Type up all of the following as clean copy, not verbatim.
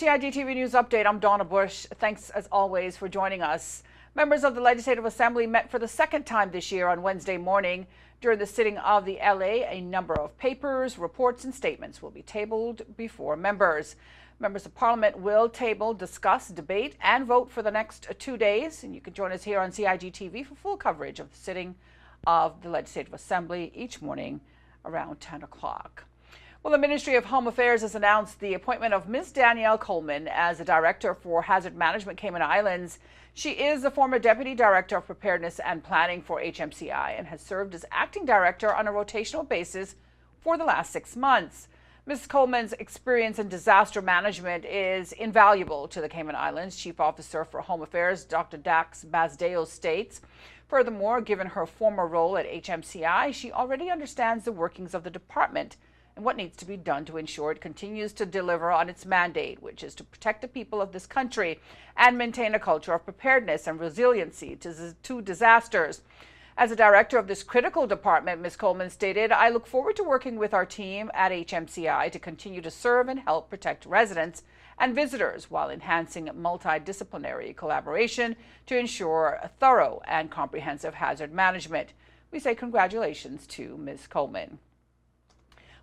your CIGTV News Update, I'm Donna Bush. Thanks, as always, for joining us. Members of the Legislative Assembly met for the second time this year on Wednesday morning. During the sitting of the LA, a number of papers, reports, and statements will be tabled before members. Members of Parliament will table, discuss, debate, and vote for the next 2 days. And you can join us here on CIGTV for full coverage of the sitting of the Legislative Assembly each morning around 10 o'clock. Well, the Ministry of Home Affairs has announced the appointment of Ms. Danielle Coleman as the Director for Hazard Management Cayman Islands. She is the former Deputy Director of Preparedness and Planning for HMCI and has served as Acting Director on a rotational basis for the last 6 months. Ms. Coleman's experience in disaster management is invaluable to the Cayman Islands. Chief Officer for Home Affairs, Dr. Dax Basdeo, states. Furthermore, given her former role at HMCI, she already understands the workings of the department and what needs to be done to ensure it continues to deliver on its mandate, which is to protect the people of this country and maintain a culture of preparedness and resiliency to disasters. As a director of this critical department, Ms. Coleman stated, "I look forward to working with our team at HMCI to continue to serve and help protect residents and visitors while enhancing multidisciplinary collaboration to ensure a thorough and comprehensive hazard management." We say congratulations to Ms. Coleman.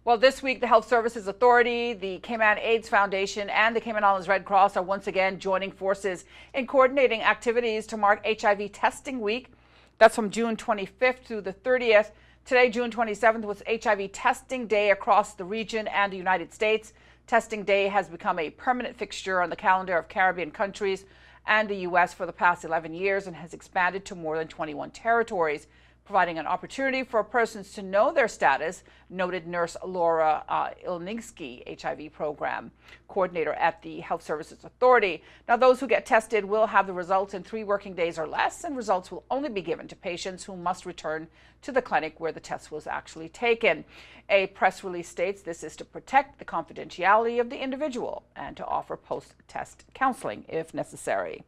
Well, this week, the Health Services Authority, the Cayman AIDS Foundation, and the Cayman Islands Red Cross are once again joining forces in coordinating activities to mark HIV Testing Week. That's from June 25th through the 30th. Today, June 27th, was HIV Testing Day across the region and the United States. Testing Day has become a permanent fixture on the calendar of Caribbean countries and the U.S. for the past 11 years and has expanded to more than 21 territories, providing an opportunity for persons to know their status, noted nurse Laura Ilnigsky, HIV program coordinator at the Health Services Authority. Now, those who get tested will have the results in 3 working days or less, and results will only be given to patients who must return to the clinic where the test was actually taken. A press release states this is to protect the confidentiality of the individual and to offer post-test counseling if necessary.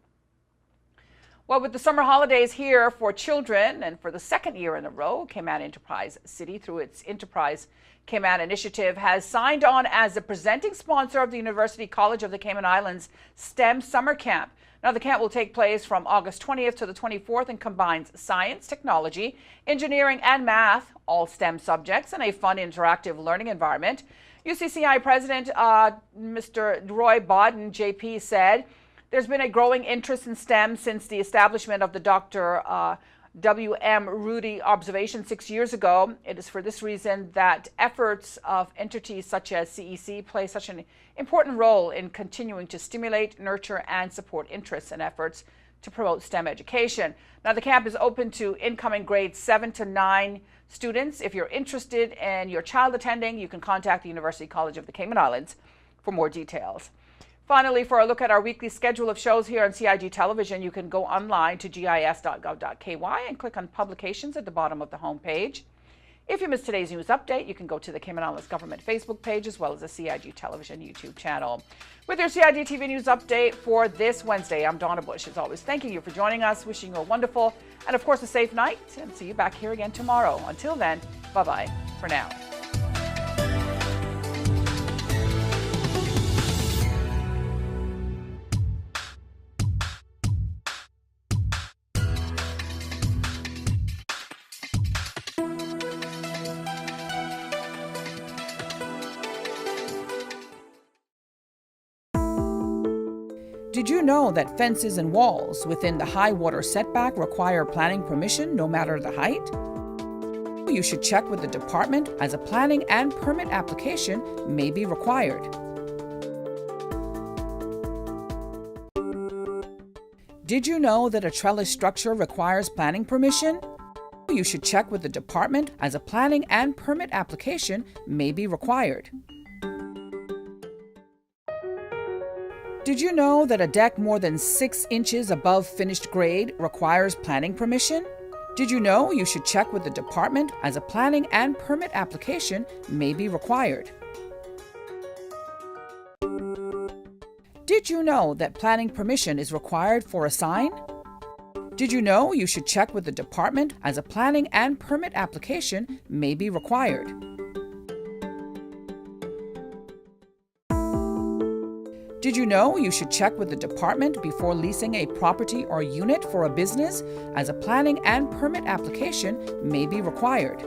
Well, with the summer holidays here for children, and for the second year in a row, Cayman Enterprise City, through its Enterprise Cayman initiative, has signed on as the presenting sponsor of the University College of the Cayman Islands STEM Summer Camp. Now, the camp will take place from August 20th to the 24th and combines science, technology, engineering, and math, all STEM subjects, in a fun, interactive learning environment. UCCI President Mr. Roy Bodden, JP, said, "There's been a growing interest in STEM since the establishment of the Dr. W.M. Rudy observation 6 years ago. It is for this reason that efforts of entities such as CEC play such an important role in continuing to stimulate, nurture, and support interests and efforts to promote STEM education." Now, the camp is open to incoming grades 7 to 9 students. If you're interested in your child attending, you can contact the University College of the Cayman Islands for more details. Finally, for a look at our weekly schedule of shows here on CIG Television, you can go online to gis.gov.ky and click on Publications at the bottom of the homepage. If you missed today's news update, you can go to the Cayman Islands Government Facebook page as well as the CIG Television YouTube channel. With your CIG TV News Update for this Wednesday, I'm Donna Bush. As always, thanking you for joining us, wishing you a wonderful and, of course, a safe night, and see you back here again tomorrow. Until then, bye-bye for now. Did you know that fences and walls within the high water setback require planning permission no matter the height? You should check with the department as a planning and permit application may be required. Did you know that a trellis structure requires planning permission? You should check with the department as a planning and permit application may be required. Did you know that a deck more than 6 inches above finished grade requires planning permission? Did you know you should check with the department as a planning and permit application may be required? Did you know that planning permission is required for a sign? Did you know you should check with the department as a planning and permit application may be required? Did you know you should check with the department before leasing a property or unit for a business, as a planning and permit application may be required?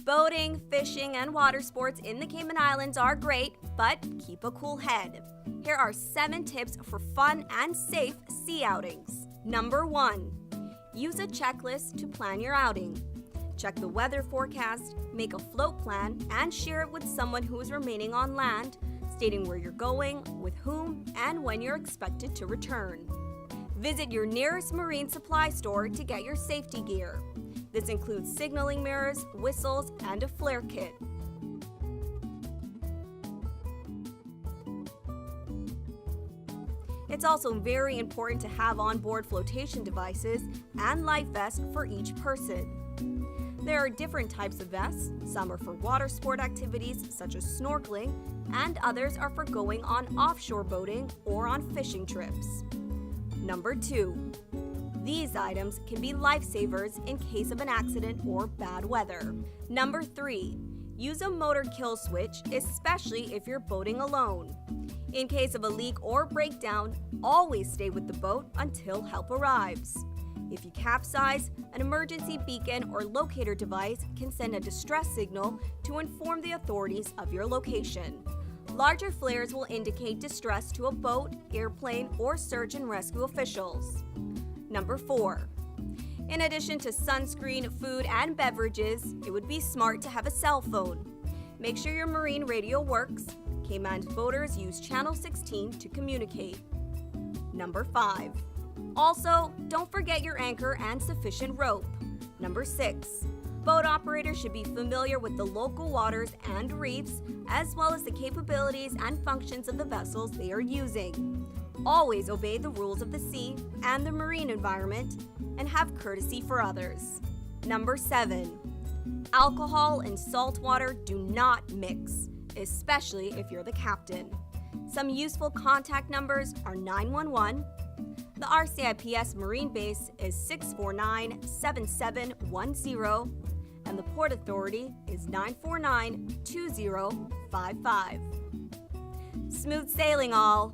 Boating, fishing, and water sports in the Cayman Islands are great, but keep a cool head. Here are 7 tips for fun and safe sea outings. Number 1. Use a checklist to plan your outing. Check the weather forecast, make a float plan, and share it with someone who is remaining on land, stating where you're going, with whom, and when you're expected to return. Visit your nearest marine supply store to get your safety gear. This includes signaling mirrors, whistles, and a flare kit. It's also very important to have onboard flotation devices and life vests for each person. There are different types of vests. Some are for water sport activities such as snorkeling, and others are for going on offshore boating or on fishing trips. Number 2. These items can be lifesavers in case of an accident or bad weather. Number 3. Use a motor kill switch, especially if you're boating alone. In case of a leak or breakdown, always stay with the boat until help arrives. If you capsize, an emergency beacon or locator device can send a distress signal to inform the authorities of your location. Larger flares will indicate distress to a boat, airplane, or search and rescue officials. Number 4. In addition to sunscreen, food, and beverages, it would be smart to have a cell phone. Make sure your marine radio works. Cayman boaters use Channel 16 to communicate. Number 5. Also, don't forget your anchor and sufficient rope. Number 6. Boat operators should be familiar with the local waters and reefs, as well as the capabilities and functions of the vessels they are using. Always obey the rules of the sea and the marine environment, and have courtesy for others. Number 7. Alcohol and salt water do not mix, especially if you're the captain. Some useful contact numbers are 911. The RCIPS Marine Base is 649-7710, and the Port Authority is 949-2055. Smooth sailing, all!